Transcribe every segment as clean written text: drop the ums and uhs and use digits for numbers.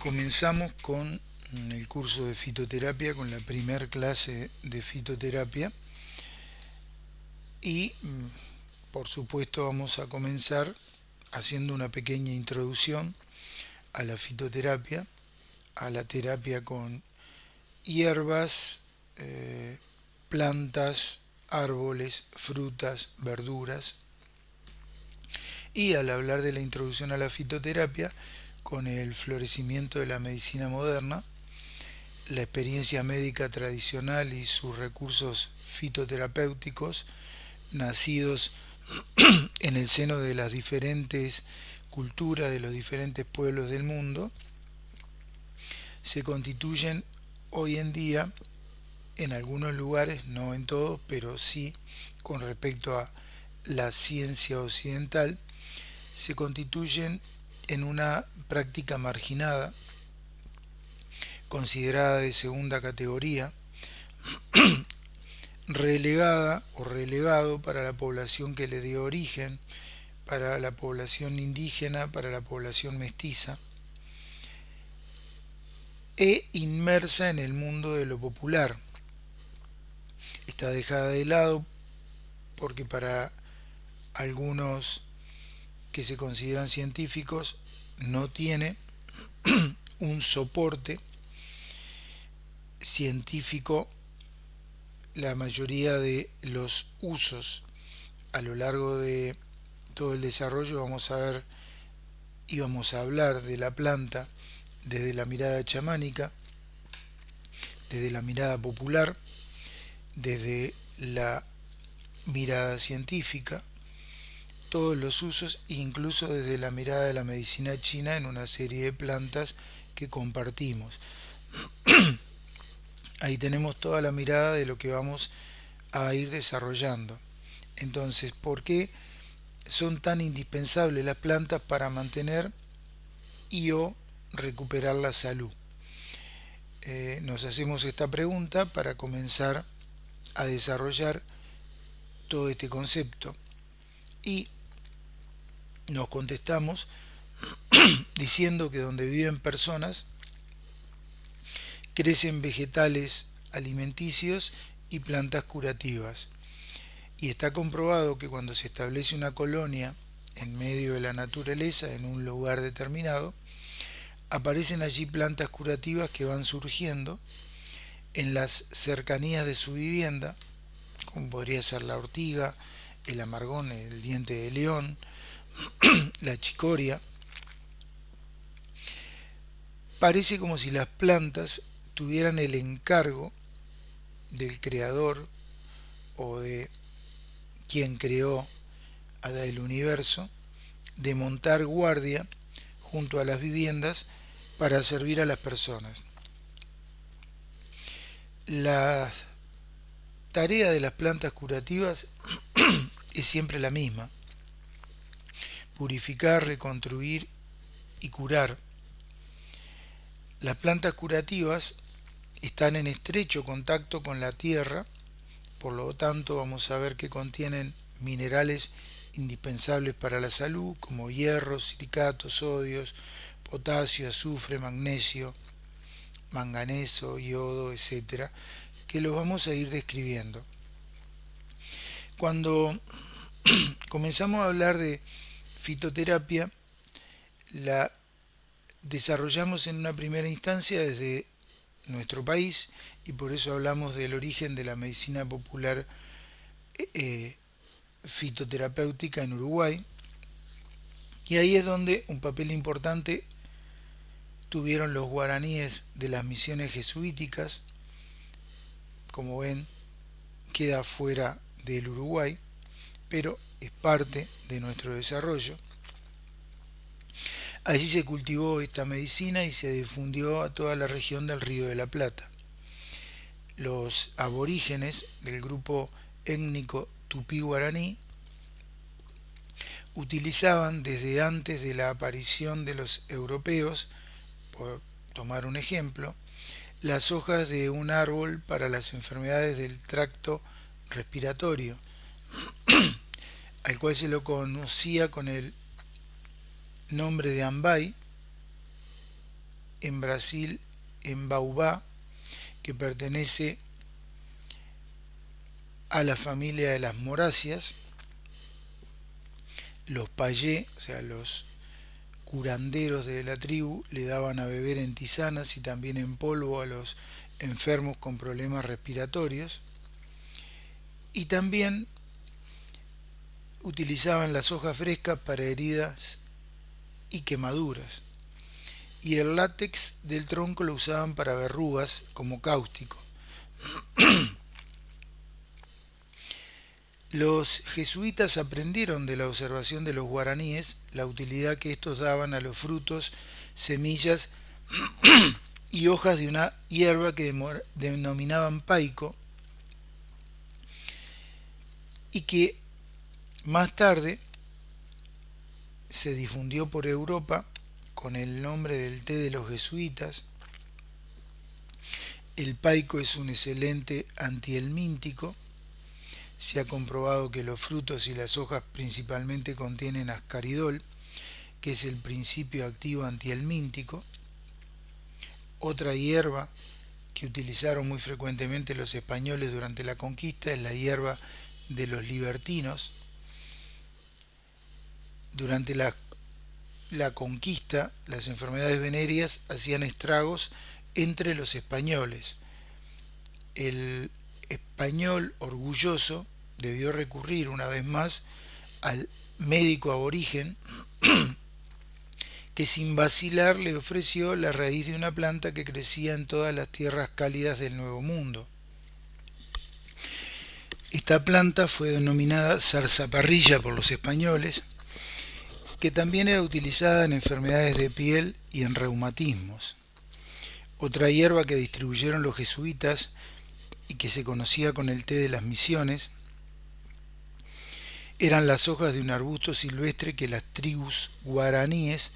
Comenzamos con el curso de fitoterapia, con la primer clase de fitoterapia y por supuesto vamos a comenzar haciendo una pequeña introducción a la fitoterapia, a la terapia con hierbas, plantas, árboles, frutas, verduras. Y al hablar de la introducción a la fitoterapia, con el florecimiento de la medicina moderna, la experiencia médica tradicional y sus recursos fitoterapéuticos nacidos en el seno de las diferentes culturas de los diferentes pueblos del mundo, se constituyen hoy en día en algunos lugares, no en todos, pero sí con respecto a la ciencia occidental, se constituyen en una práctica marginada, considerada de segunda categoría, relegada o relegado para la población que le dio origen, para la población indígena, para la población mestiza, e inmersa en el mundo de lo popular. Está dejada de lado porque para algunos que se consideran científicos no tiene un soporte científico la mayoría de los usos. A lo largo de todo el desarrollo vamos a ver y vamos a hablar de la planta desde la mirada chamánica, desde la mirada popular, desde la mirada científica, todos los usos, incluso desde la mirada de la medicina china en una serie de plantas que compartimos. Ahí tenemos toda la mirada de lo que vamos a ir desarrollando. Entonces, ¿por qué son tan indispensables las plantas para mantener y o recuperar la salud? Nos hacemos esta pregunta para comenzar a desarrollar todo este concepto y nos contestamos diciendo que donde viven personas crecen vegetales alimenticios y plantas curativas. Y está comprobado que cuando se establece una colonia en medio de la naturaleza, en un lugar determinado, aparecen allí plantas curativas que van surgiendo en las cercanías de su vivienda, como podría ser la ortiga, el amargón, el diente de león, la chicoria. Parece como si las plantas tuvieran el encargo del creador o de quien creó el universo de montar guardia junto a las viviendas para servir a las personas. La tarea de las plantas curativas es siempre la misma: purificar, reconstruir y curar. Las plantas curativas están en estrecho contacto con la tierra, por lo tanto vamos a ver que contienen minerales indispensables para la salud, como hierro, silicatos, sodios, potasio, azufre, magnesio, manganeso, yodo, etcétera, que los vamos a ir describiendo. Cuando comenzamos a hablar de fitoterapia, la desarrollamos en una primera instancia desde nuestro país y por eso hablamos del origen de la medicina popular fitoterapéutica en Uruguay, y ahí es donde un papel importante tuvieron los guaraníes de las misiones jesuíticas. Como ven, queda fuera del Uruguay, pero es parte de nuestro desarrollo. Allí se cultivó esta medicina y se difundió a toda la región del Río de la Plata. Los aborígenes del grupo étnico tupí-guaraní utilizaban desde antes de la aparición de los europeos, por tomar un ejemplo, las hojas de un árbol para las enfermedades del tracto respiratorio, al cual se lo conocía con el nombre de ambay, en Brasil, en Baubá, que pertenece a la familia de las moráceas. Los payé, o sea, los curanderos de la tribu, le daban a beber en tisanas y también en polvo a los enfermos con problemas respiratorios. Y también utilizaban las hojas frescas para heridas y quemaduras. Y el látex del tronco lo usaban para verrugas como cáustico. Los jesuitas aprendieron de la observación de los guaraníes la utilidad que estos daban a los frutos, semillas y hojas de una hierba que denominaban paico y que más tarde se difundió por Europa con el nombre del té de los jesuitas. El paico es un excelente antihelmíntico. Se ha comprobado que los frutos y las hojas principalmente contienen ascaridol, que es el principio activo antihelmíntico. Otra hierba que utilizaron muy frecuentemente los españoles durante la conquista es la hierba de los libertinos. Durante la conquista, las enfermedades venéreas hacían estragos entre los españoles. El español orgulloso debió recurrir una vez más al médico aborigen que sin vacilar le ofreció la raíz de una planta que crecía en todas las tierras cálidas del Nuevo Mundo. Esta planta fue denominada zarzaparrilla por los españoles, que también era utilizada en enfermedades de piel y en reumatismos. Otra hierba que distribuyeron los jesuitas y que se conocía con el té de las misiones eran las hojas de un arbusto silvestre que las tribus guaraníes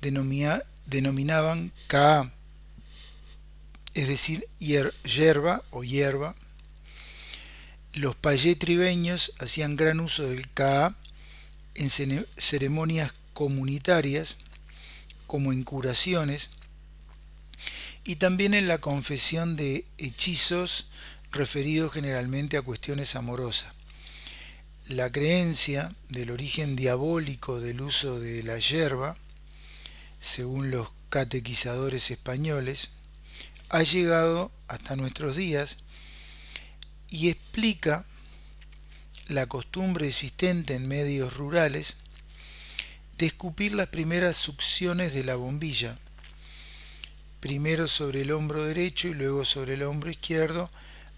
denominaban caá, es decir, yerba o hierba. Los payé tribeños hacían gran uso del caá en ceremonias comunitarias, como en curaciones, y también en la confesión de hechizos referidos generalmente a cuestiones amorosas. La creencia del origen diabólico del uso de la yerba, según los catequizadores españoles, ha llegado hasta nuestros días y explica la costumbre existente en medios rurales de escupir las primeras succiones de la bombilla, primero sobre el hombro derecho y luego sobre el hombro izquierdo,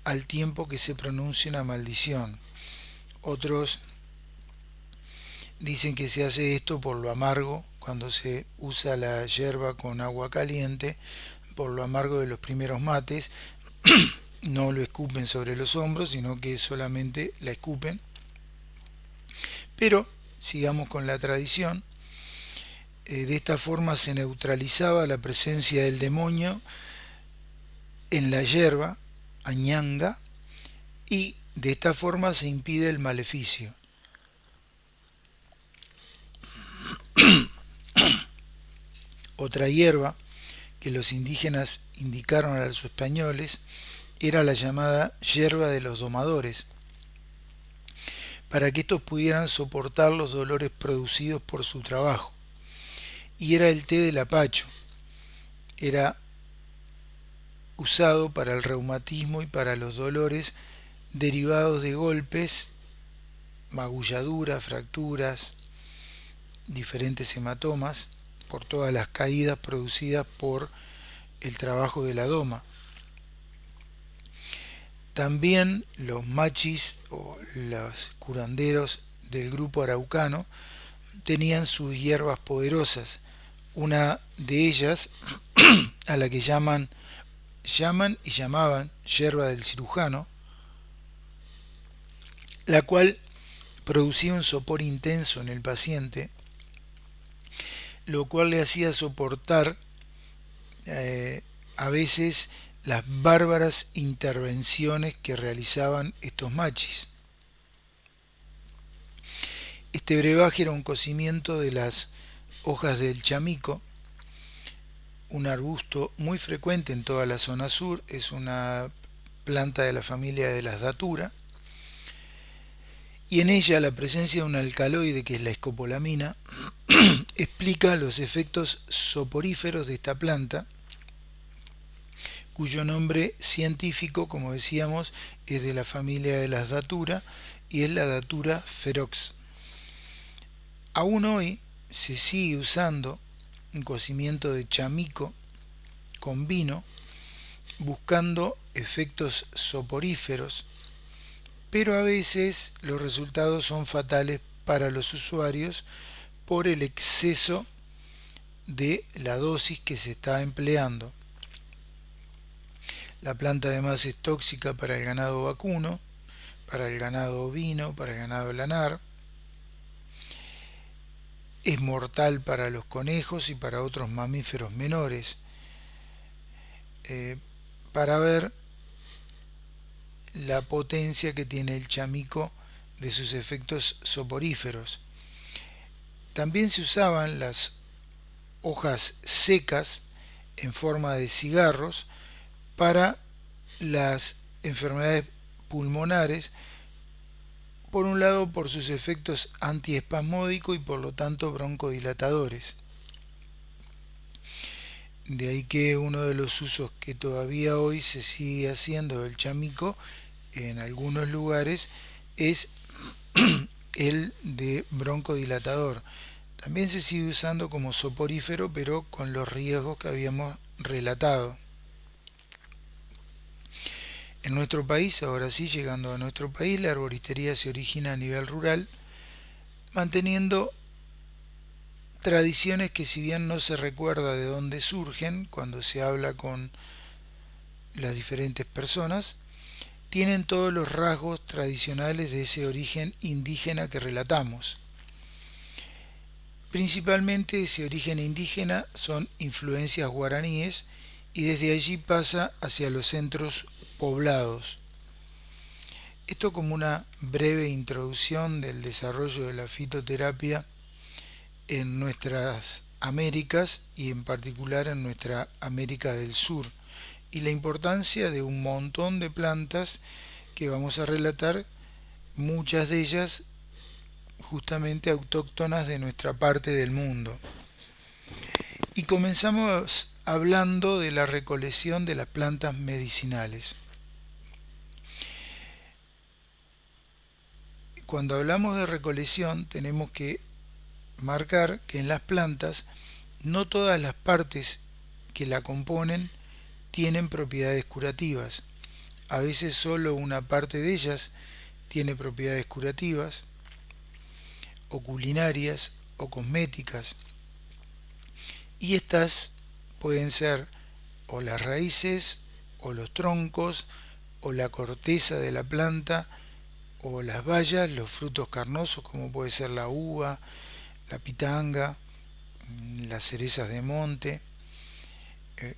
al tiempo que se pronuncia una maldición. Otros dicen que se hace esto por lo amargo, cuando se usa la yerba con agua caliente, por lo amargo de los primeros mates. No lo escupen sobre los hombros, sino que solamente la escupen. Pero sigamos con la tradición. De esta forma se neutralizaba la presencia del demonio en la yerba, añanga, y de esta forma se impide el maleficio. Otra hierba que los indígenas indicaron a los españoles era la llamada yerba de los domadores, para que estos pudieran soportar los dolores producidos por su trabajo. Y era el té del apacho. Era usado para el reumatismo y para los dolores derivados de golpes, magulladuras, fracturas, diferentes hematomas, por todas las caídas producidas por el trabajo de la doma. También los machis o los curanderos del grupo araucano tenían sus hierbas poderosas. Una de ellas, a la que llamaban yerba del cirujano, la cual producía un sopor intenso en el paciente, lo cual le hacía soportar a veces las bárbaras intervenciones que realizaban estos machis. Este brebaje era un cocimiento de las hojas del chamico, un arbusto muy frecuente en toda la zona sur, es una planta de la familia de las datura, y en ella la presencia de un alcaloide que es la escopolamina explica los efectos soporíferos de esta planta, cuyo nombre científico, como decíamos, es de la familia de las datura y es la Datura ferox. Aún hoy se sigue usando un cocimiento de chamico con vino buscando efectos soporíferos, pero a veces los resultados son fatales para los usuarios por el exceso de la dosis que se está empleando. La planta además es tóxica para el ganado vacuno, para el ganado ovino, para el ganado lanar, es mortal para los conejos y para otros mamíferos menores. Para ver la potencia que tiene el chamico de sus efectos soporíferos. También se usaban las hojas secas en forma de cigarros para las enfermedades pulmonares, por un lado por sus efectos antiespasmódicos y por lo tanto broncodilatadores. De ahí que uno de los usos que todavía hoy se sigue haciendo del chamico en algunos lugares es el de broncodilatador. También se sigue usando como soporífero, pero con los riesgos que habíamos relatado. En nuestro país, ahora sí, llegando a nuestro país, la arboristería se origina a nivel rural, manteniendo tradiciones que, si bien no se recuerda de dónde surgen cuando se habla con las diferentes personas, tienen todos los rasgos tradicionales de ese origen indígena que relatamos. Principalmente ese origen indígena son influencias guaraníes y desde allí pasa hacia los centros poblados. Esto como una breve introducción del desarrollo de la fitoterapia en nuestras Américas y en particular en nuestra América del Sur, y la importancia de un montón de plantas que vamos a relatar, muchas de ellas justamente autóctonas de nuestra parte del mundo. Y comenzamos hablando de la recolección de las plantas medicinales. Cuando hablamos de recolección tenemos que marcar que en las plantas no todas las partes que la componen tienen propiedades curativas. A veces solo una parte de ellas tiene propiedades curativas, o culinarias, o cosméticas. Y estas pueden ser o las raíces, o los troncos, o la corteza de la planta, o las bayas, los frutos carnosos como puede ser la uva, la pitanga, las cerezas de monte,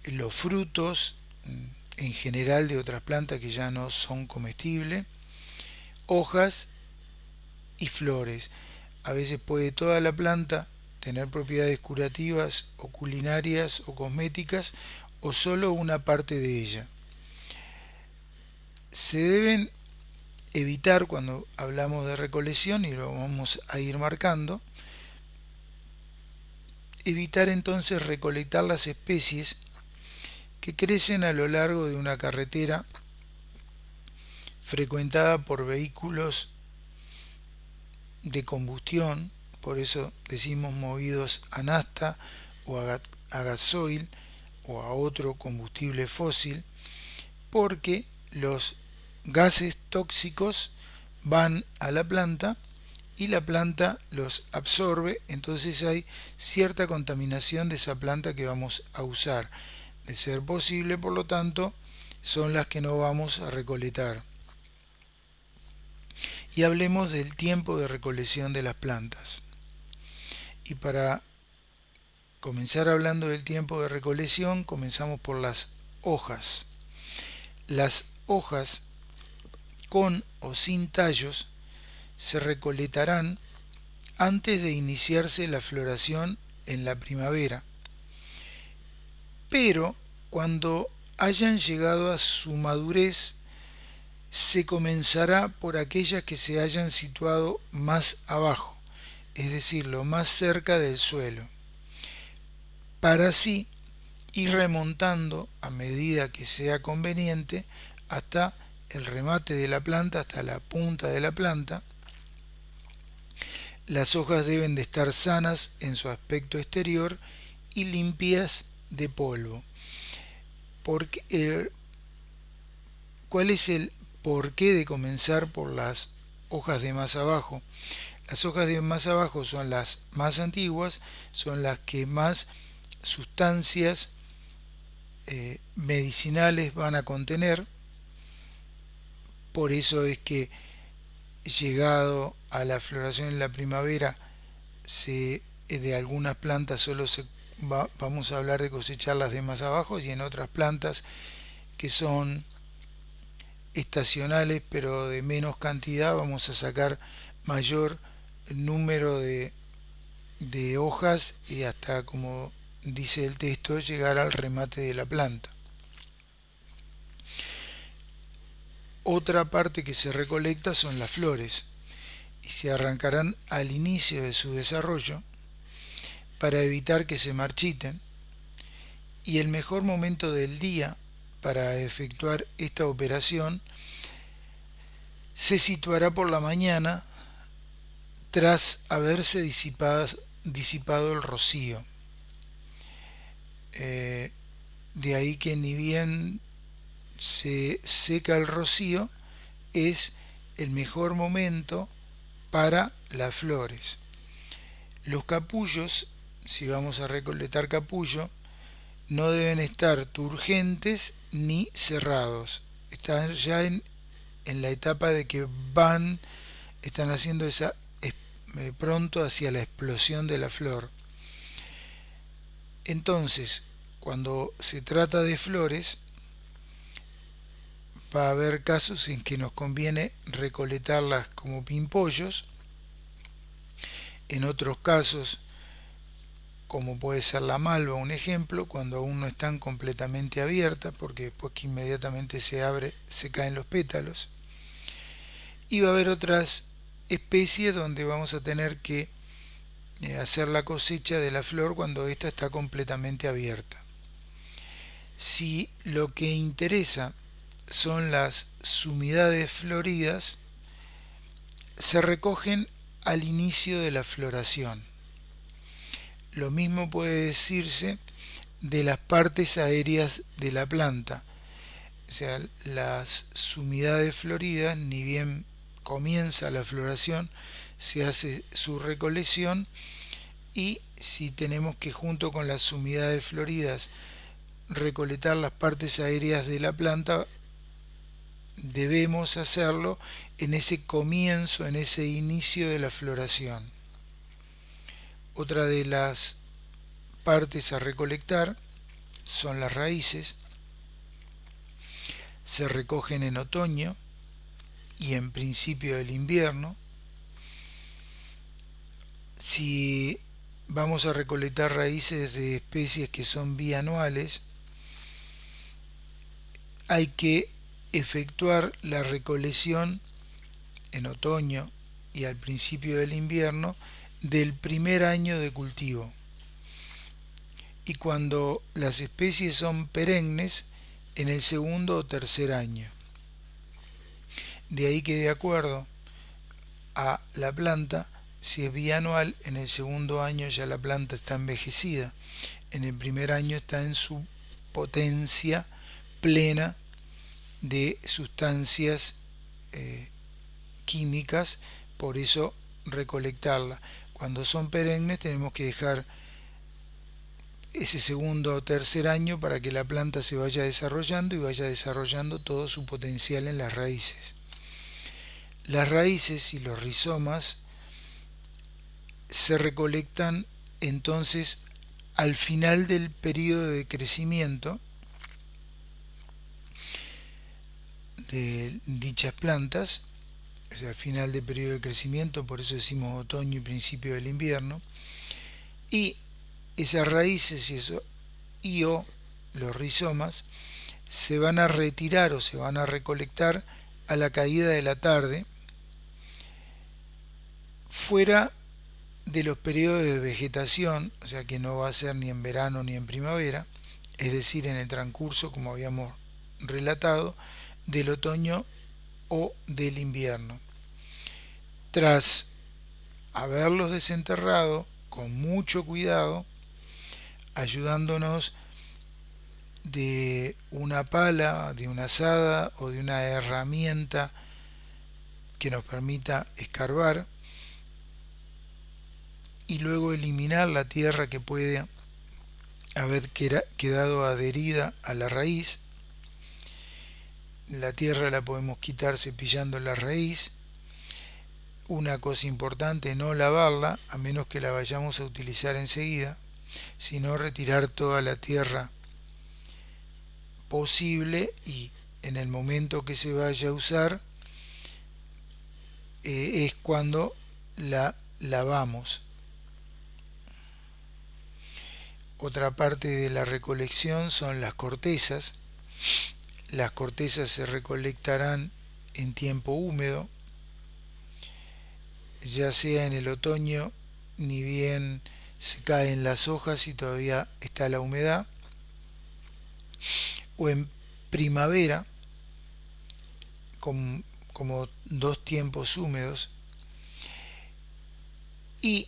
los frutos en general de otras plantas que ya no son comestibles, hojas y flores. A veces puede toda la planta tener propiedades curativas o culinarias o cosméticas, o solo una parte de ella. Se deben evitar, cuando hablamos de recolección, y lo vamos a ir marcando, evitar entonces recolectar las especies que crecen a lo largo de una carretera frecuentada por vehículos de combustión, por eso decimos movidos a nafta o a gasoil o a otro combustible fósil, porque los gases tóxicos van a la planta y la planta los absorbe, entonces hay cierta contaminación de esa planta que vamos a usar. De ser posible, por lo tanto, son las que no vamos a recolectar. Y hablemos del tiempo de recolección de las plantas. Y para comenzar hablando del tiempo de recolección, comenzamos por las hojas. Las hojas con o sin tallos se recolectarán antes de iniciarse la floración en la primavera. pero cuando hayan llegado a su madurez, se comenzará por aquellas que se hayan situado más abajo, es decir, lo más cerca del suelo, para así ir remontando a medida que sea conveniente hasta el remate de la planta, hasta la punta de la planta. Las hojas deben de estar sanas en su aspecto exterior y limpias de polvo. Porque, ¿cuál es el porqué de comenzar por las hojas de más abajo? Las hojas de más abajo son las más antiguas, son las que más sustancias medicinales van a contener. Por eso es que llegado a la floración en la primavera, de algunas plantas solo vamos a hablar de cosecharlas de más abajo, y en otras plantas que son estacionales pero de menos cantidad vamos a sacar mayor número de hojas y hasta, como dice el texto, llegar al remate de la planta. Otra parte que se recolecta son las flores y se arrancarán al inicio de su desarrollo para evitar que se marchiten, y el mejor momento del día para efectuar esta operación se situará por la mañana tras haberse disipado el rocío. De ahí que ni bien se seca el rocío, es el mejor momento para las flores. Los capullos, si vamos a recolectar capullo, no deben estar turgentes ni cerrados. Están ya en la etapa de que están haciendo esa pronto hacia la explosión de la flor. Entonces, cuando se trata de flores, va a haber casos en que nos conviene recolectarlas como pimpollos. En otros casos, como puede ser la malva, un ejemplo, cuando aún no están completamente abiertas, porque después que inmediatamente se abre, se caen los pétalos. Y va a haber otras especies donde vamos a tener que hacer la cosecha de la flor cuando ésta está completamente abierta. Si lo que interesa son las sumidades floridas, se recogen al inicio de la floración. Lo mismo puede decirse de las partes aéreas de la planta. O sea, las sumidades floridas, ni bien comienza la floración, se hace su recolección, y si tenemos que junto con las sumidades floridas recolectar las partes aéreas de la planta, debemos hacerlo en ese comienzo, en ese inicio de la floración. Otra de las partes a recolectar son las raíces. Se recogen en otoño y en principio del invierno. Si vamos a recolectar raíces de especies que son bianuales, hay que efectuar la recolección en otoño y al principio del invierno del primer año de cultivo. Y cuando las especies son perennes, en el segundo o tercer año. De ahí que, de acuerdo a la planta, si es bianual, en el segundo año ya la planta está envejecida, en el primer año está en su potencia plena de sustancias químicas, por eso recolectarla. Cuando son perennes tenemos que dejar ese segundo o tercer año para que la planta se vaya desarrollando y vaya desarrollando todo su potencial en las raíces. Las raíces y los rizomas se recolectan entonces al final del periodo de crecimiento de dichas plantas, o sea, al final del periodo de crecimiento, por eso decimos otoño y principio del invierno, y esas raíces y o los rizomas, se van a retirar o se van a recolectar a la caída de la tarde, fuera de los periodos de vegetación, o sea que no va a ser ni en verano ni en primavera, es decir, en el transcurso, como habíamos relatado, del otoño o del invierno. Tras haberlos desenterrado con mucho cuidado, ayudándonos de una pala, de una azada o de una herramienta que nos permita escarbar, y luego eliminar la tierra que puede haber quedado adherida a la raíz. La tierra la podemos quitar cepillando la raíz. Una cosa importante, no lavarla a menos que la vayamos a utilizar enseguida, sino retirar toda la tierra posible, y en el momento que se vaya a usar es cuando la lavamos. Otra parte de la recolección son las cortezas. Las cortezas se recolectarán en tiempo húmedo, ya sea en el otoño, ni bien se caen las hojas y todavía está la humedad, o en primavera, como dos tiempos húmedos, y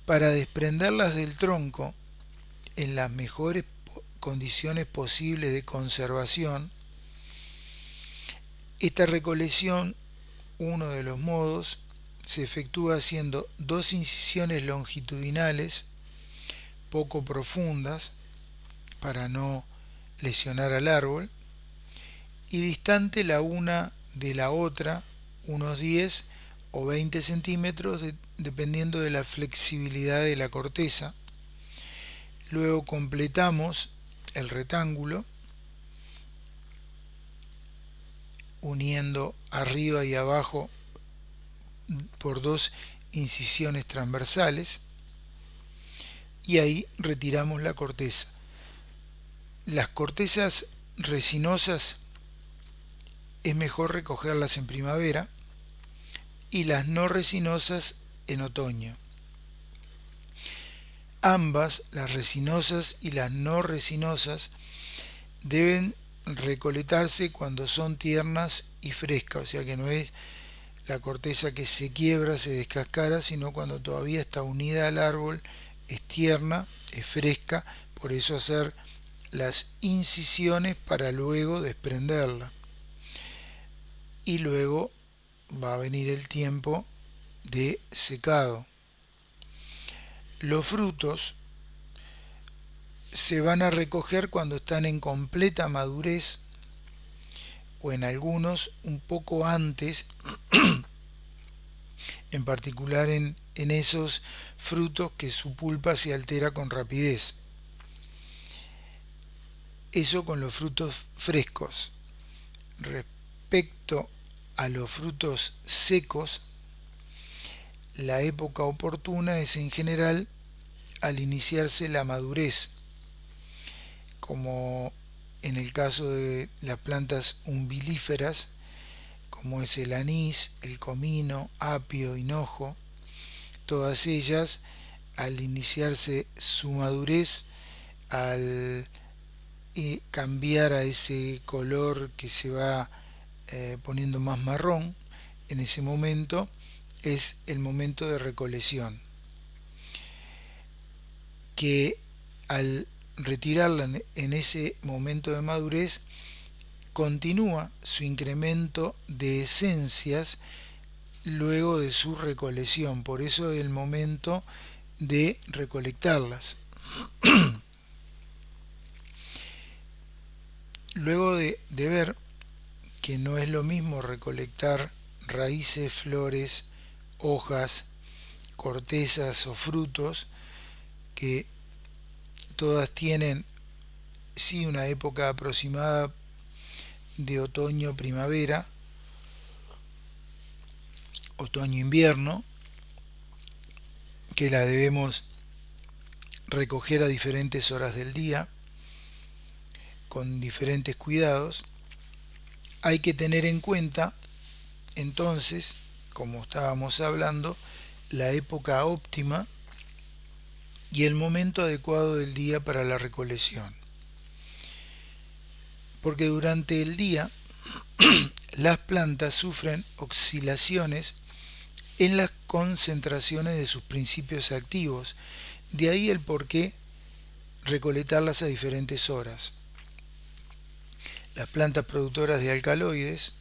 para desprenderlas del tronco en las mejores condiciones posibles de conservación, esta recolección, uno de los modos, se efectúa haciendo dos incisiones longitudinales poco profundas para no lesionar al árbol, y distante la una de la otra unos 10 o 20 centímetros dependiendo de la flexibilidad de la corteza. Luego completamos el rectángulo uniendo arriba y abajo por dos incisiones transversales, y ahí retiramos la corteza. Las cortezas resinosas es mejor recogerlas en primavera y las no resinosas en otoño. Ambas, las resinosas y las no resinosas, deben recolectarse cuando son tiernas y frescas, o sea que no es la corteza que se quiebra, se descascara, sino cuando todavía está unida al árbol, es tierna, es fresca. Por eso hacer las incisiones para luego desprenderla. Y luego va a venir el tiempo de secado. Los frutos se van a recoger cuando están en completa madurez, o en algunos un poco antes, en particular en esos frutos que su pulpa se altera con rapidez. Eso con los frutos frescos. Respecto a los frutos secos, la época oportuna es en general al iniciarse la madurez, como en el caso de las plantas umbilíferas, como es el anís, el comino, apio, hinojo. Todas ellas, al iniciarse su madurez, al cambiar a ese color que se va poniendo más marrón, en ese momento es el momento de recolección, que al retirarla en ese momento de madurez continúa su incremento de esencias luego de su recolección. Por eso es el momento de recolectarlas. Luego de ver que no es lo mismo recolectar raíces, flores, hojas, cortezas o frutos, que todas tienen sí una época aproximada de otoño-primavera, otoño-invierno, que la debemos recoger a diferentes horas del día. con diferentes cuidados. Hay que tener en cuenta entonces, como estábamos hablando, la época óptima y el momento adecuado del día para la recolección. Porque durante el día las plantas sufren oscilaciones en las concentraciones de sus principios activos. De ahí el por qué recolectarlas a diferentes horas. Las plantas productoras de alcaloides,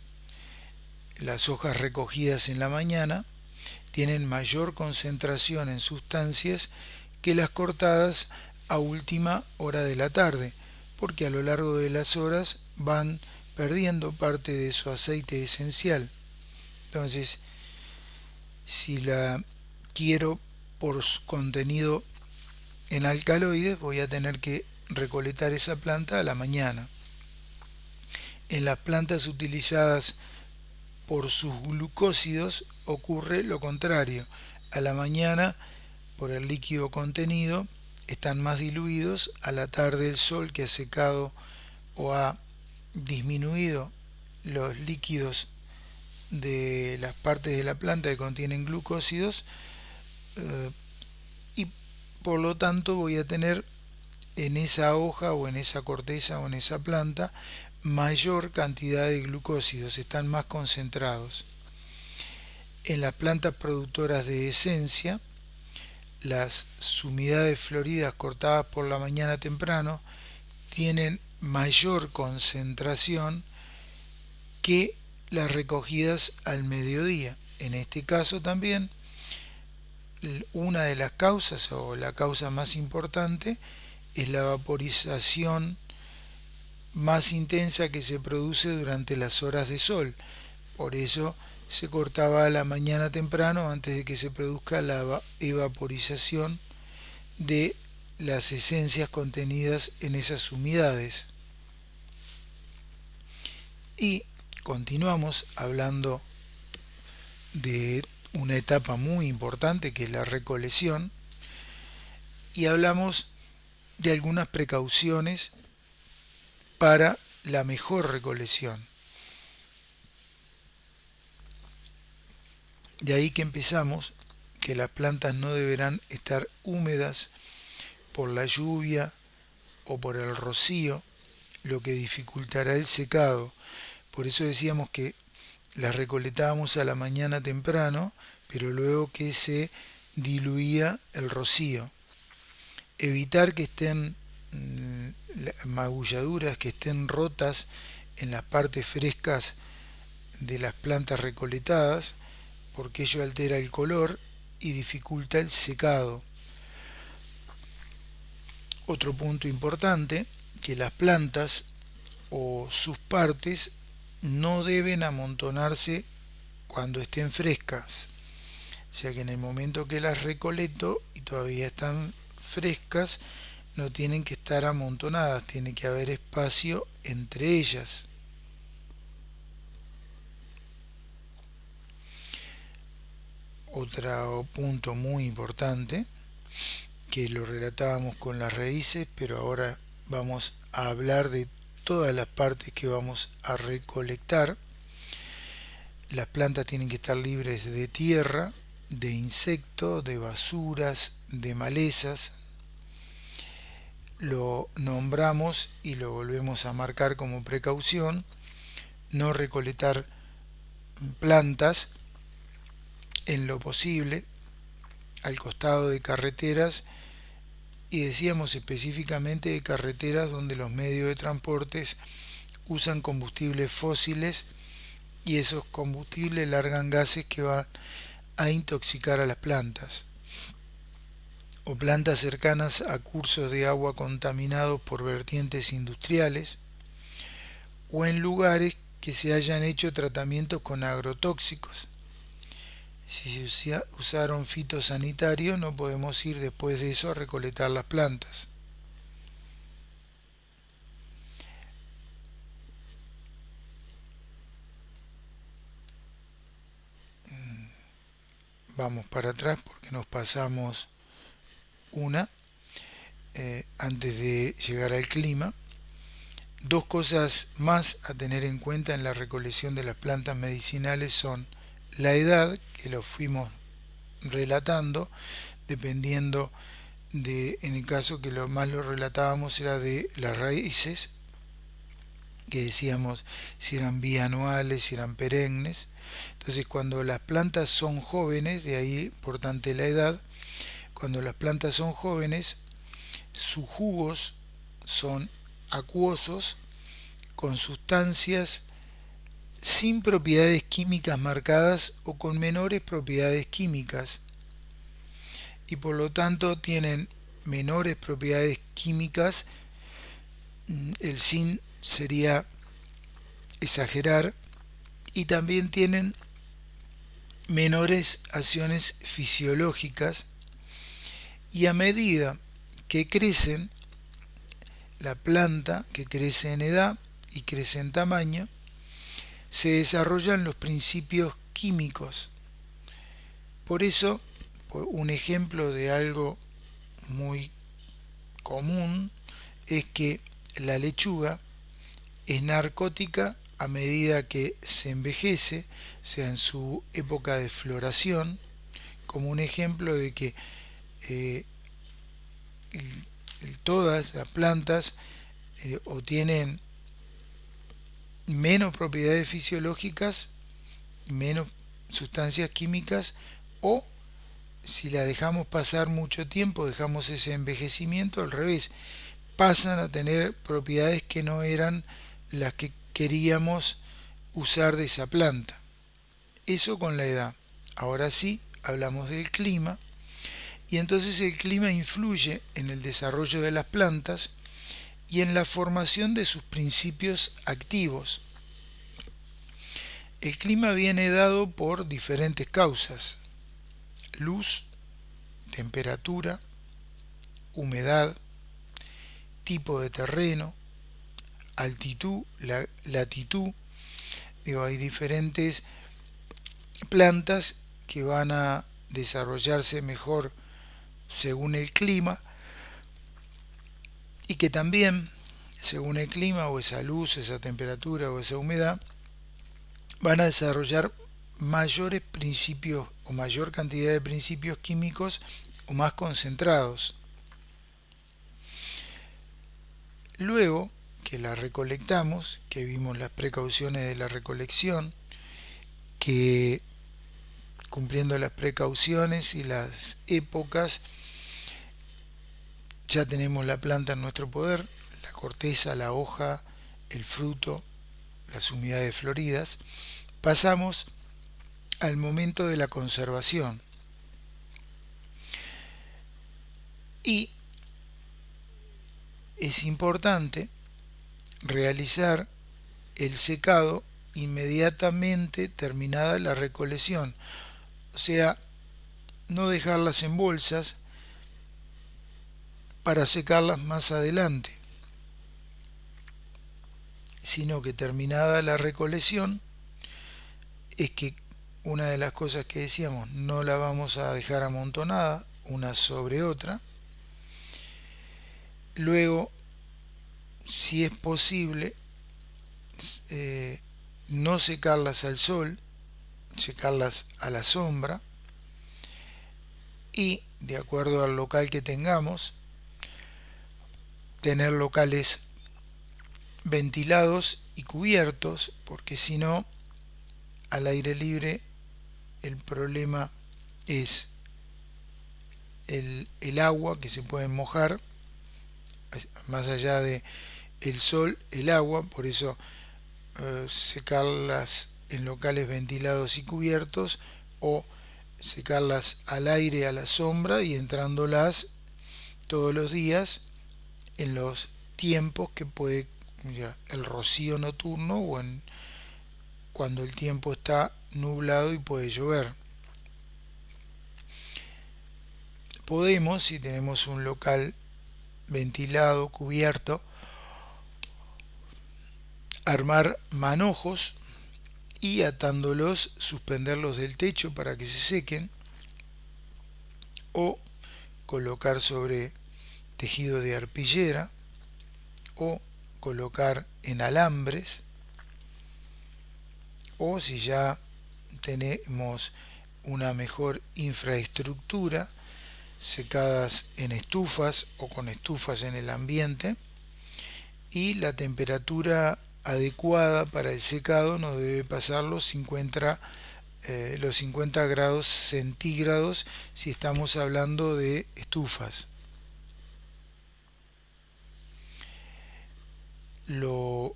las hojas recogidas en la mañana, tienen mayor concentración en sustancias que las cortadas a última hora de la tarde, porque a lo largo de las horas van perdiendo parte de su aceite esencial. Entonces, si la quiero por su contenido en alcaloides, voy a tener que recolectar esa planta a la mañana. En las plantas utilizadas por sus glucósidos ocurre lo contrario. A la mañana, por el líquido contenido, están más diluidos. A la tarde el sol que ha secado o ha disminuido los líquidos de las partes de la planta que contienen glucósidos, y por lo tanto voy a tener en esa hoja o en esa corteza o en esa planta mayor cantidad de glucósidos, están más concentrados. En las plantas productoras de esencia, las sumidades floridas cortadas por la mañana temprano tienen mayor concentración que las recogidas al mediodía. En este caso también, una de las causas o la causa más importante es la vaporización más intensa que se produce durante las horas de sol. Por eso se cortaba a la mañana temprano antes de que se produzca la evaporización de las esencias contenidas en esas humedades. Y continuamos hablando de una etapa muy importante que es la recolección, y hablamos de algunas precauciones para la mejor recolección. De ahí que empezamos que las plantas no deberán estar húmedas por la lluvia o por el rocío, lo que dificultará el secado. Por eso decíamos que las recolectábamos a la mañana temprano, pero luego que se diluía el rocío. Evitar que estén magulladuras, que estén rotas en las partes frescas de las plantas recolectadas, porque ello altera el color y dificulta el secado. Otro punto importante, que las plantas o sus partes no deben amontonarse cuando estén frescas. O sea que en el momento que las recolecto y todavía están frescas, no tienen que estar amontonadas, tiene que haber espacio entre ellas. Otro punto muy importante, que lo relatábamos con las raíces, pero ahora vamos a hablar de todas las partes que vamos a recolectar. Las plantas tienen que estar libres de tierra, de insectos, de basuras, de malezas. Lo nombramos y lo volvemos a marcar como precaución: no recolectar plantas en lo posible al costado de carreteras, y decíamos específicamente de carreteras donde los medios de transportes usan combustibles fósiles y esos combustibles largan gases que van a intoxicar a las plantas, o plantas cercanas a cursos de agua contaminados por vertientes industriales, o en lugares que se hayan hecho tratamientos con agrotóxicos. Si se usaron fitosanitarios, no podemos ir después de eso a recolectar las plantas. Vamos para atrás porque nos pasamos una antes de llegar al clima. Dos cosas más a tener en cuenta en la recolección de las plantas medicinales son la edad, que lo fuimos relatando, dependiendo de, en el caso que lo más lo relatábamos era de las raíces, que decíamos si eran bianuales, si eran perennes. Entonces cuando las plantas son jóvenes, de ahí importante la edad, cuando las plantas son jóvenes, sus jugos son acuosos con sustancias sin propiedades químicas marcadas o con menores propiedades químicas y por lo tanto tienen menores propiedades químicas. El sin sería exagerar, y también tienen menores acciones fisiológicas, y a medida que crecen, la planta que crece en edad y crece en tamaño, se desarrollan los principios químicos. Por eso, un ejemplo de algo muy común es que la lechuga es narcótica a medida que se envejece, sea en su época de floración, como un ejemplo de que eh, todas las plantas o tienen menos propiedades fisiológicas, menos sustancias químicas, o si la dejamos pasar mucho tiempo, dejamos ese envejecimiento, al revés, pasan a tener propiedades que no eran las que queríamos usar de esa planta. Eso con la edad. Ahora sí, hablamos del clima, y entonces el clima influye en el desarrollo de las plantas y en la formación de sus principios activos. El clima viene dado por diferentes causas: luz, temperatura, humedad, tipo de terreno, altitud, latitud. Digo, hay diferentes plantas que van a desarrollarse mejor según el clima, y que también, según el clima o esa luz, esa temperatura o esa humedad, van a desarrollar mayores principios o mayor cantidad de principios químicos o más concentrados. Luego que la recolectamos, que vimos las precauciones de la recolección, que cumpliendo las precauciones y las épocas, ya tenemos la planta en nuestro poder, la corteza, la hoja, el fruto, las unidades floridas, pasamos al momento de la conservación. Y es importante realizar el secado inmediatamente terminada la recolección, o sea, no dejarlas en bolsas para secarlas más adelante, sino que terminada la recolección, es que una de las cosas que decíamos, no la vamos a dejar amontonada una sobre otra. Luego, si es posible, eh, no secarlas al sol, secarlas a la sombra, y de acuerdo al local que tengamos, tener locales ventilados y cubiertos, porque si no, al aire libre el problema es el agua que se puede mojar, más allá de el sol, el agua. Por eso secarlas en locales ventilados y cubiertos, o secarlas al aire, a la sombra, y entrándolas todos los días en los tiempos que puede ya, el rocío nocturno, o en cuando el tiempo está nublado y puede llover. Podemos, si tenemos un local ventilado, cubierto, armar manojos y atándolos suspenderlos del techo para que se sequen, o colocar sobre tejido de arpillera, o colocar en alambres, o si ya tenemos una mejor infraestructura, secadas en estufas o con estufas en el ambiente, y la temperatura adecuada para el secado no debe pasar los 50 grados centígrados si estamos hablando de estufas. Lo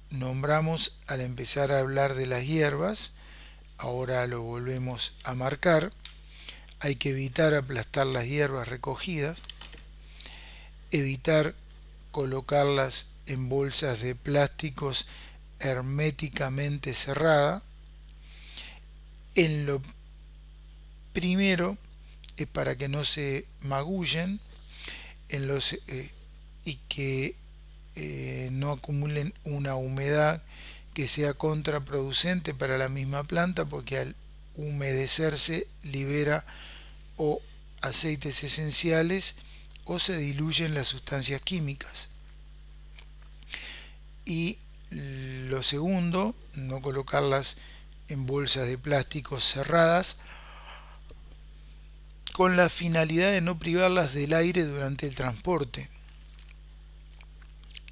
nombramos al empezar a hablar de las hierbas, ahora lo volvemos a marcar. Hay que evitar aplastar las hierbas recogidas, evitar colocarlas en bolsas de plásticos herméticamente cerradas. En lo primero es para que no se magullen y que no acumulen una humedad que sea contraproducente para la misma planta, porque al humedecerse libera o aceites esenciales o se diluyen las sustancias químicas. Y lo segundo, no colocarlas en bolsas de plástico cerradas con la finalidad de no privarlas del aire durante el transporte.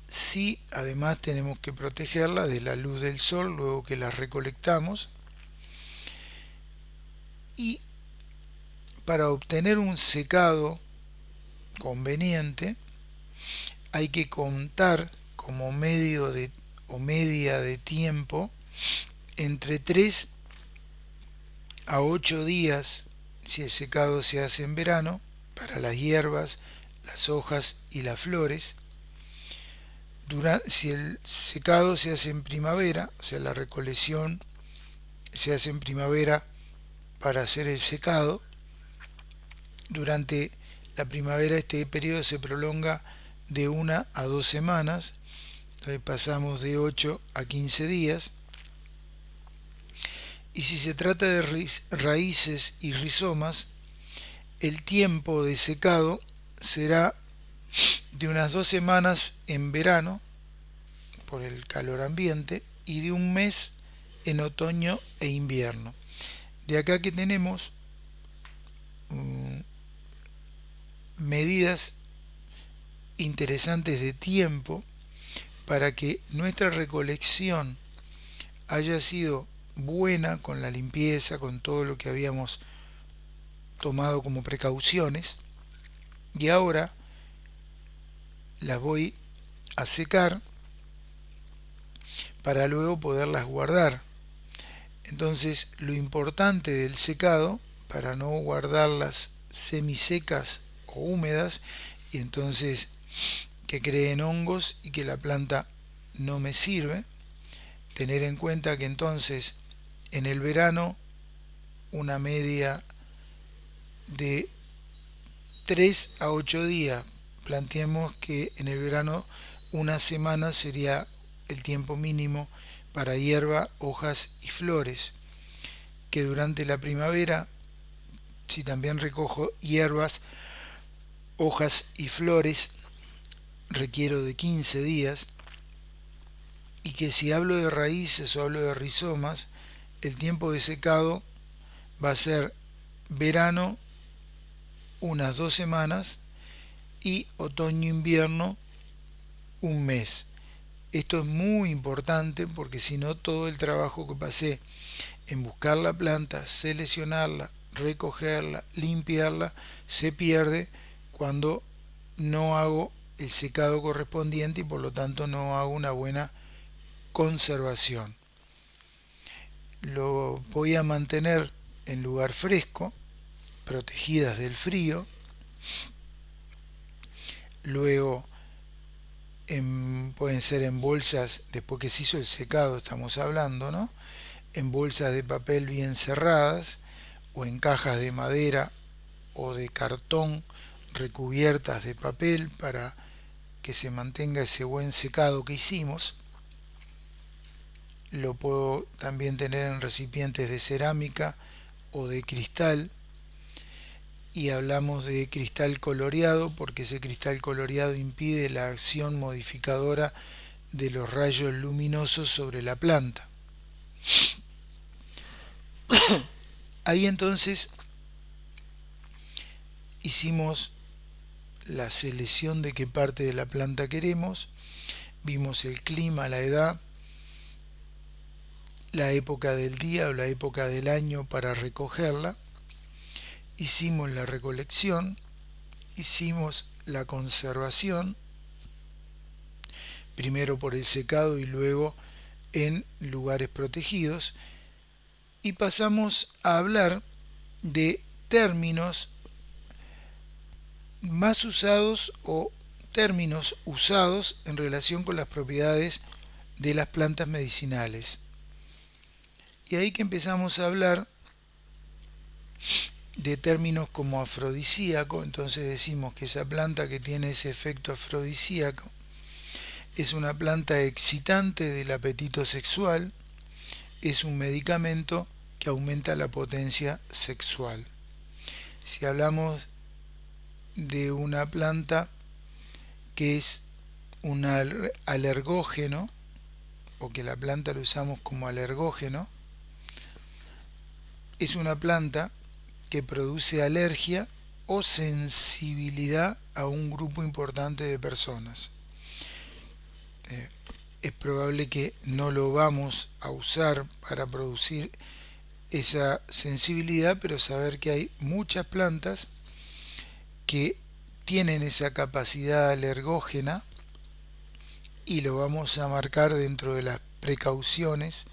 Sí, además tenemos que protegerlas de la luz del sol luego que las recolectamos. Y para obtener un secado conveniente hay que contar como medio de o media de tiempo entre 3 a 8 días si el secado se hace en verano para las hierbas, las hojas y las flores. Si el secado se hace en primavera, o sea, la recolección se hace en primavera para hacer el secado, durante la primavera este periodo se prolonga de 1 a 2 semanas, entonces pasamos de 8 a 15 días. Y si se trata de raíces y rizomas, el tiempo de secado será de unas 2 semanas en verano por el calor ambiente y de un mes en otoño e invierno. De acá que tenemos medidas interesantes de tiempo para que nuestra recolección haya sido buena, con la limpieza, con todo lo que habíamos tomado como precauciones, y ahora las voy a secar para luego poderlas guardar. Entonces, lo importante del secado, para no guardarlas semisecas o húmedas y entonces que creen hongos y que la planta no me sirve, tener en cuenta que entonces en el verano una media de 3 a 8 días. Planteemos que en el verano 1 semana sería el tiempo mínimo para hierba, hojas y flores. Que durante la primavera, si también recojo hierbas, hojas y flores, requiero de 15 días. Y que si hablo de raíces o hablo de rizomas, el tiempo de secado va a ser verano unas 2 semanas y otoño-invierno un mes. Esto es muy importante porque si no, todo el trabajo que pasé en buscar la planta, seleccionarla, recogerla, limpiarla, se pierde cuando no hago el secado correspondiente y por lo tanto no hago una buena conservación. Lo voy a mantener en lugar fresco, protegidas del frío. Luego pueden ser en bolsas, después que se hizo el secado estamos hablando, ¿no? En bolsas de papel bien cerradas o en cajas de madera o de cartón recubiertas de papel para que se mantenga ese buen secado que hicimos. Lo puedo también tener en recipientes de cerámica o de cristal, y hablamos de cristal coloreado porque ese cristal coloreado impide la acción modificadora de los rayos luminosos sobre la planta. Ahí entonces hicimos la selección de qué parte de la planta queremos, vimos el clima, la edad, la época del día o la época del año para recogerla, hicimos la recolección, hicimos la conservación, primero por el secado y luego en lugares protegidos, y pasamos a hablar de términos más usados o términos usados en relación con las propiedades de las plantas medicinales. Y ahí que empezamos a hablar de términos como afrodisíaco, entonces decimos que esa planta que tiene ese efecto afrodisíaco es una planta excitante del apetito sexual, es un medicamento que aumenta la potencia sexual. Si hablamos de una planta que es un alergógeno, o que la planta lo usamos como alergógeno, es una planta que produce alergia o sensibilidad a un grupo importante de personas. Es probable que no lo vamos a usar para producir esa sensibilidad, pero saber que hay muchas plantas que tienen esa capacidad alergógena y lo vamos a marcar dentro de las precauciones,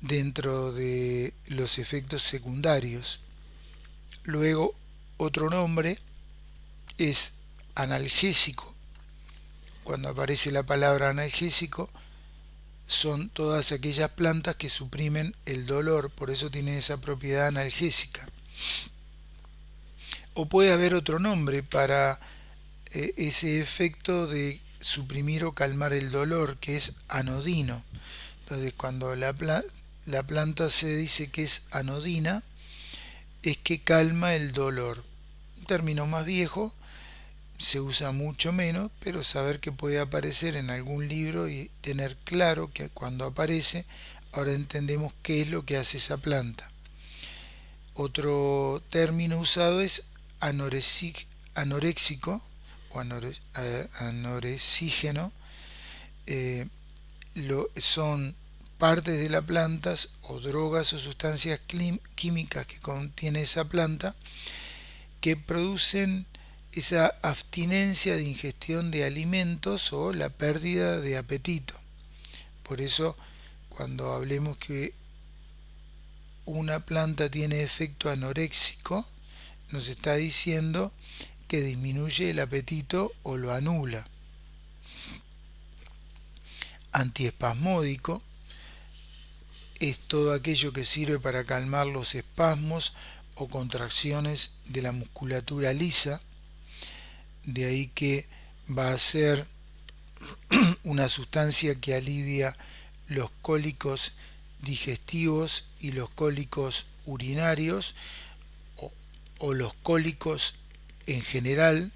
dentro de los efectos secundarios. Luego, otro nombre es analgésico. Cuando aparece la palabra analgésico, son todas aquellas plantas que suprimen el dolor, por eso tiene esa propiedad analgésica. O puede haber otro nombre para ese efecto de suprimir o calmar el dolor, que es anodino. Entonces, cuando la planta se dice que es anodina, es que calma el dolor. Un término más viejo, se usa mucho menos, pero saber que puede aparecer en algún libro y tener claro que cuando aparece, ahora entendemos qué es lo que hace esa planta. Otro término usado es anoréxico o anoresígeno. Son partes de las plantas o drogas o sustancias químicas que contiene esa planta que producen esa abstinencia de ingestión de alimentos o la pérdida de apetito. Por eso, cuando hablemos que una planta tiene efecto anoréxico, nos está diciendo que disminuye el apetito o lo anula. Antiespasmódico es todo aquello que sirve para calmar los espasmos o contracciones de la musculatura lisa. De ahí que va a ser una sustancia que alivia los cólicos digestivos y los cólicos urinarios o los cólicos en general.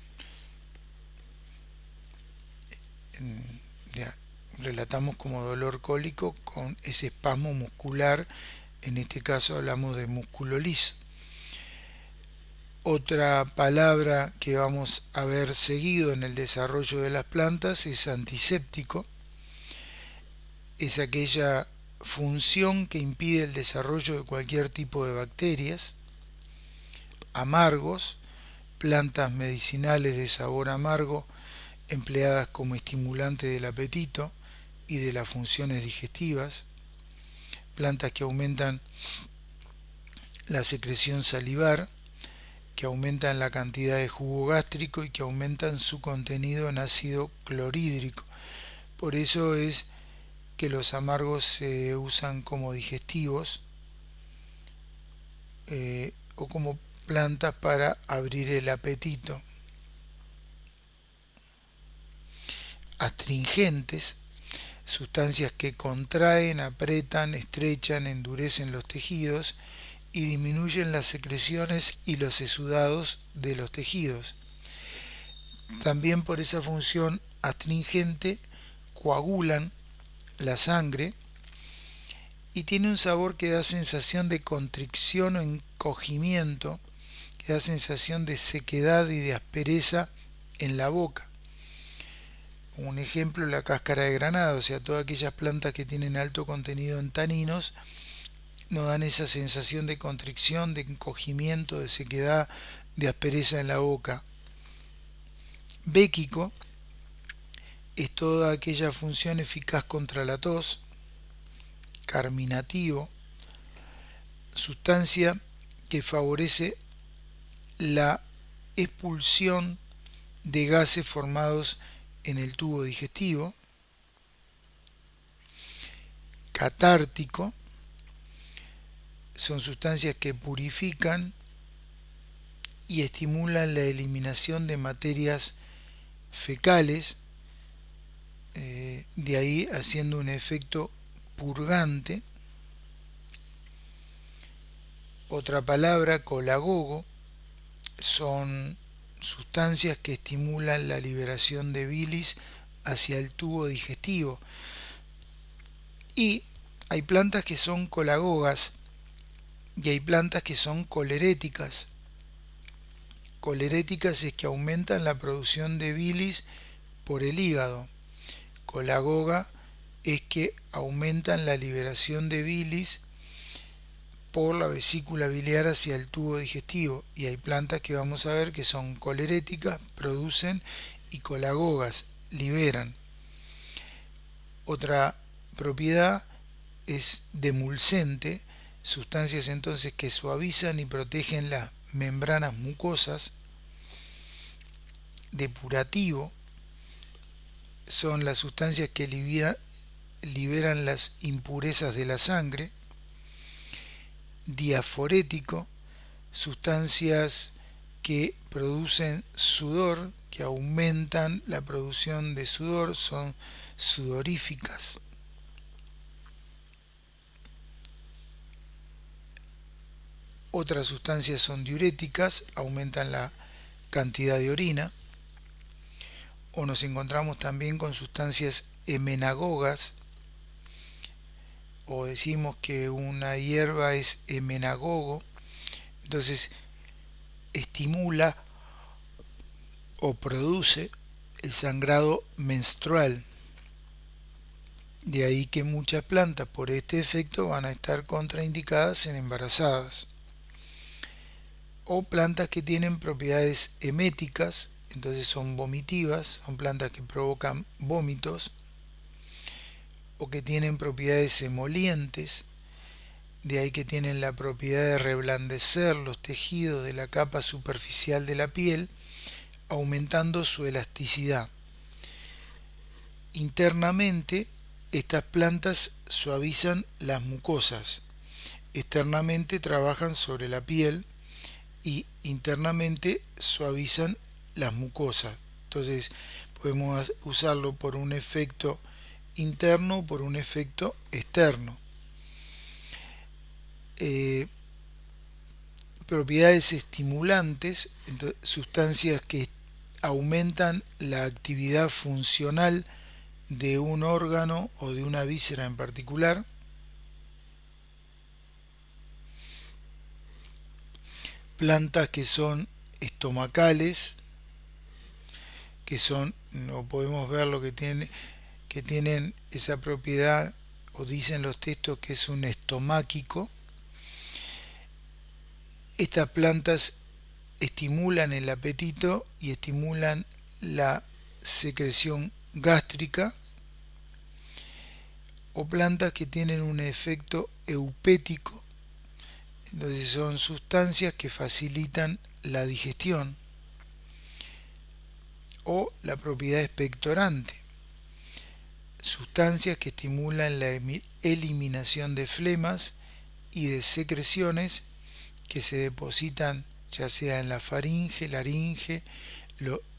Ya, relatamos como dolor cólico con ese espasmo muscular, en este caso hablamos de músculo liso. Otra palabra que vamos a ver seguido en el desarrollo de las plantas es antiséptico. Es aquella función que impide el desarrollo de cualquier tipo de bacterias. Amargos, plantas medicinales de sabor amargo empleadas como estimulante del apetito y de las funciones digestivas. Plantas que aumentan la secreción salivar, que aumentan la cantidad de jugo gástrico y que aumentan su contenido en ácido clorhídrico. Por eso es que los amargos se usan como digestivos o como plantas para abrir el apetito. Astringentes, sustancias que contraen, apretan, estrechan, endurecen los tejidos y disminuyen las secreciones y los exudados de los tejidos. También por esa función astringente coagulan la sangre y tiene un sabor que da sensación de constricción o encogimiento, que da sensación de sequedad y de aspereza en la boca. Un ejemplo, la cáscara de granado, o sea, todas aquellas plantas que tienen alto contenido en taninos nos dan esa sensación de constricción, de encogimiento, de sequedad, de aspereza en la boca. Béquico es toda aquella función eficaz contra la tos. Carminativo, sustancia que favorece la expulsión de gases formados en el tubo digestivo. Catártico, son sustancias que purifican y estimulan la eliminación de materias fecales, de ahí haciendo un efecto purgante. Otra palabra, colagogo, son sustancias que estimulan la liberación de bilis hacia el tubo digestivo. Y hay plantas que son colagogas y hay plantas que son coleréticas. Coleréticas es que aumentan la producción de bilis por el hígado. Colagoga es que aumentan la liberación de bilis por la vesícula biliar hacia el tubo digestivo. Y hay plantas que vamos a ver que son coleréticas, producen, y colagogas, liberan. Otra propiedad es demulcente, sustancias entonces que suavizan y protegen las membranas mucosas. Depurativo, son las sustancias que liberan las impurezas de la sangre. Diaforético, sustancias que producen sudor, que aumentan la producción de sudor, son sudoríficas. Otras sustancias son diuréticas, aumentan la cantidad de orina. O nos encontramos también con sustancias emenagogas, o decimos que una hierba es emenagogo, entonces estimula o produce el sangrado menstrual. De ahí que muchas plantas por este efecto van a estar contraindicadas en embarazadas. O plantas que tienen propiedades eméticas, entonces son vomitivas, son plantas que provocan vómitos. O que tienen propiedades emolientes, de ahí que tienen la propiedad de reblandecer los tejidos de la capa superficial de la piel, aumentando su elasticidad. Internamente, estas plantas suavizan las mucosas, externamente trabajan sobre la piel y internamente suavizan las mucosas. Entonces podemos usarlo por un efecto interno o por un efecto externo. Propiedades estimulantes, sustancias que aumentan la actividad funcional de un órgano o de una víscera en particular. Plantas que son estomacales, que son, no podemos ver lo que tienen esa propiedad, o dicen los textos que es un estomáquico. Estas plantas estimulan el apetito y estimulan la secreción gástrica. O plantas que tienen un efecto eupético, entonces son sustancias que facilitan la digestión. O la propiedad expectorante, sustancias que estimulan la eliminación de flemas y de secreciones que se depositan ya sea en la faringe, laringe,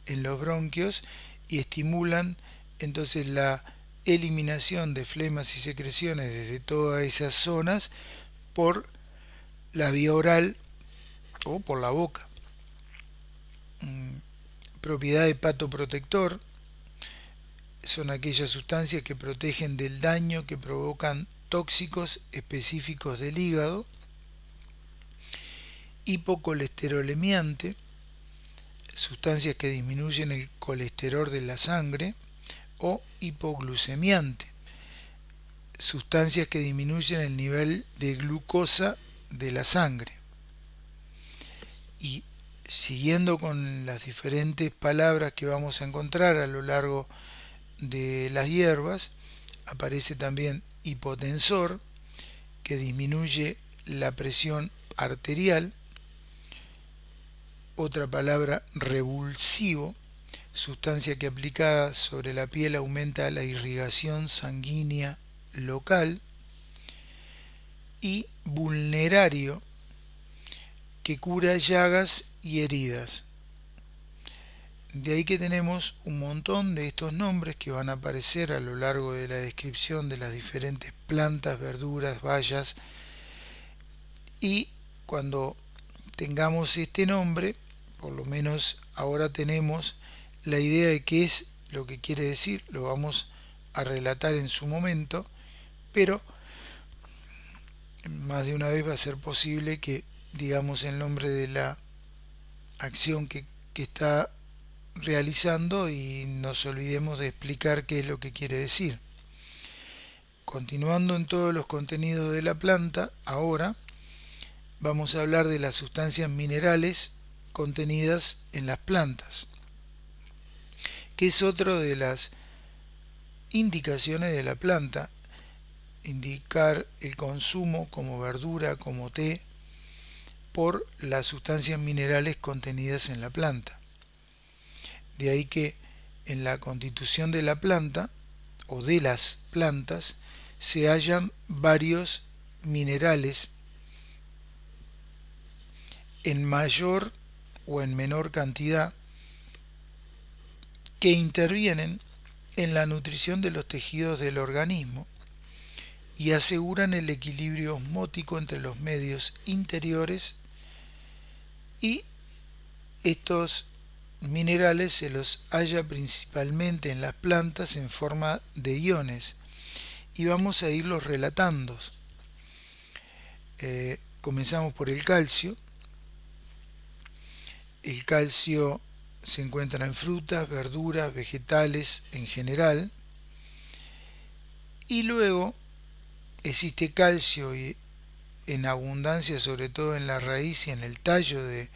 en los bronquios, y estimulan entonces la eliminación de flemas y secreciones desde todas esas zonas por la vía oral o por la boca. Propiedad hepatoprotector, son aquellas sustancias que protegen del daño que provocan tóxicos específicos del hígado. Hipocolesterolemiante, sustancias que disminuyen el colesterol de la sangre. O hipoglucemiante, sustancias que disminuyen el nivel de glucosa de la sangre. Y siguiendo con las diferentes palabras que vamos a encontrar a lo largo de las hierbas, aparece también hipotensor, que disminuye la presión arterial. Otra palabra, revulsivo, sustancia que aplicada sobre la piel aumenta la irrigación sanguínea local. Y vulnerario, que cura llagas y heridas. De ahí que tenemos un montón de estos nombres que van a aparecer a lo largo de la descripción de las diferentes plantas, verduras, bayas. Y cuando tengamos este nombre, por lo menos ahora tenemos la idea de qué es lo que quiere decir, lo vamos a relatar en su momento, pero más de una vez va a ser posible que digamos el nombre de la acción que está realizando y nos olvidemos de explicar qué es lo que quiere decir. Continuando en todos los contenidos de la planta, ahora vamos a hablar de las sustancias minerales contenidas en las plantas, que es otra de las indicaciones de la planta, indicar el consumo como verdura, como té, por las sustancias minerales contenidas en la planta. De ahí que en la constitución de la planta o de las plantas se hallan varios minerales en mayor o en menor cantidad que intervienen en la nutrición de los tejidos del organismo y aseguran el equilibrio osmótico entre los medios interiores, y estos minerales se los halla principalmente en las plantas en forma de iones y vamos a irlos relatando. Comenzamos por el calcio. El calcio se encuentra en frutas, verduras, vegetales en general, y luego existe calcio en abundancia, sobre todo en la raíz y en el tallo de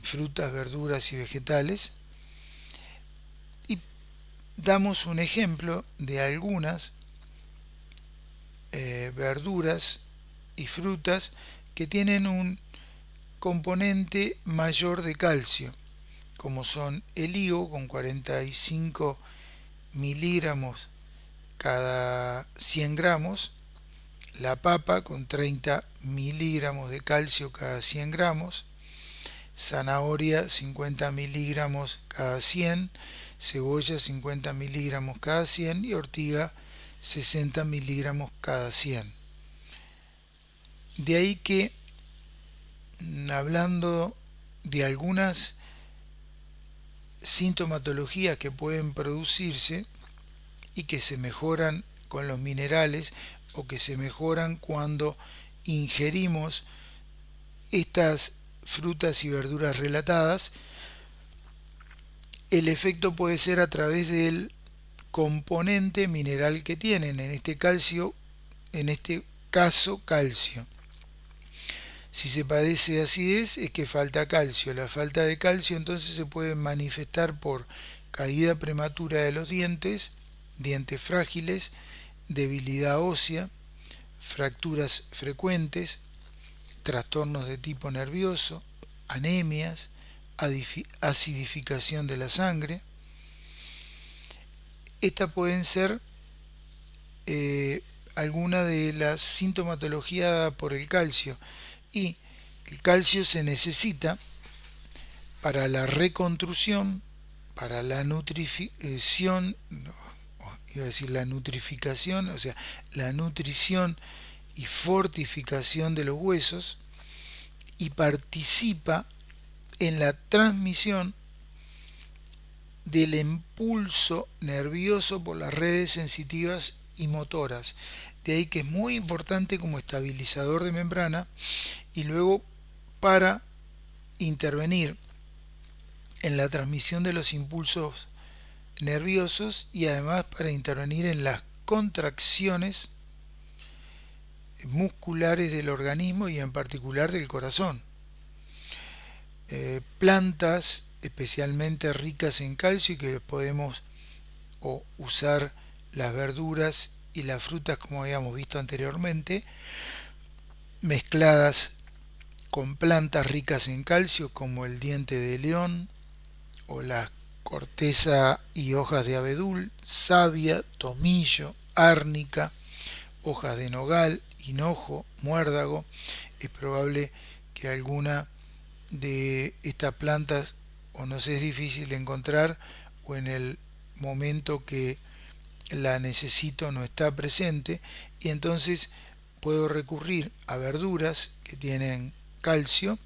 frutas, verduras y vegetales. Y damos un ejemplo de algunas verduras y frutas que tienen un componente mayor de calcio, como son el higo con 45 miligramos cada 100 gramos, la papa con 30 miligramos de calcio cada 100 gramos, zanahoria 50 miligramos cada 100, cebolla 50 miligramos cada 100 y ortiga 60 miligramos cada 100. De ahí que, hablando de algunas sintomatologías que pueden producirse y que se mejoran con los minerales o que se mejoran cuando ingerimos estas frutas y verduras relatadas, el efecto puede ser a través del componente mineral que tienen, en este caso calcio. Si se padece de acidez es que falta calcio. La falta de calcio entonces se puede manifestar por caída prematura de los dientes, dientes frágiles, debilidad ósea, fracturas frecuentes, trastornos de tipo nervioso, anemias, acidificación de la sangre. Estas pueden ser algunas de las sintomatologías por el calcio, y el calcio se necesita para la reconstrucción, para la nutrición, iba a decir la nutrificación, o sea, la nutrición y fortificación de los huesos, y participa en la transmisión del impulso nervioso por las redes sensitivas y motoras. De ahí que es muy importante como estabilizador de membrana y luego para intervenir en la transmisión de los impulsos nerviosos y además para intervenir en las contracciones musculares del organismo y en particular del corazón. Plantas especialmente ricas en calcio y que podemos usar las verduras y las frutas como habíamos visto anteriormente, mezcladas con plantas ricas en calcio como el diente de león o la corteza y hojas de abedul, savia, tomillo, árnica, hojas de nogal, hinojo, muérdago. Es probable que alguna de estas plantas o nos es difícil de encontrar o en el momento que la necesito no está presente y entonces puedo recurrir a verduras que tienen calcio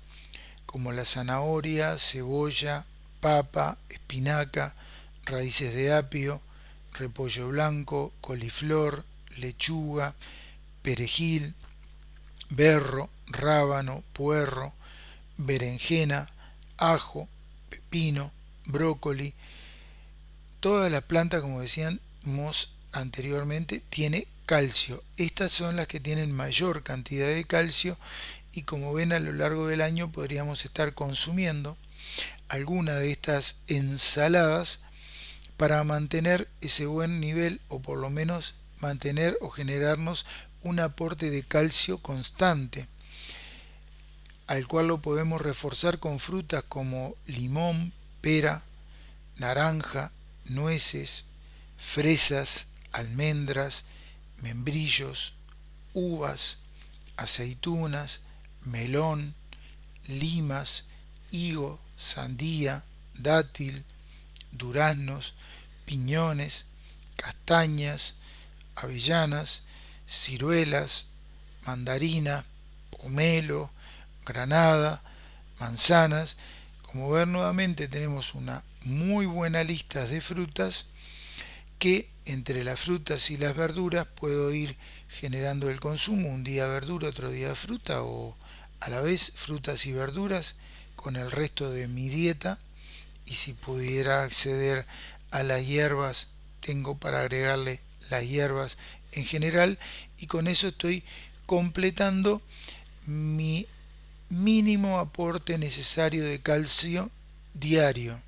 como la zanahoria, cebolla, papa, espinaca, raíces de apio, repollo blanco, coliflor, lechuga, perejil, berro, rábano, puerro, berenjena, ajo, pepino, brócoli. Todas las plantas, como decíamos anteriormente, tiene calcio. Estas son las que tienen mayor cantidad de calcio y como ven a lo largo del año podríamos estar consumiendo alguna de estas ensaladas para mantener ese buen nivel o por lo menos mantener o generarnos un aporte de calcio constante, al cual lo podemos reforzar con frutas como limón, pera, naranja, nueces, fresas, almendras, membrillos, uvas, aceitunas, melón, limas, higo, sandía, dátil, duraznos, piñones, castañas, avellanas, ciruelas, mandarina, pomelo, granada, manzanas. Como ver nuevamente tenemos una muy buena lista de frutas que entre las frutas y las verduras puedo ir generando el consumo, un día verdura, otro día fruta o a la vez frutas y verduras con el resto de mi dieta y si pudiera acceder a las hierbas tengo para agregarle las hierbas en general y con eso estoy completando mi mínimo aporte necesario de calcio diario.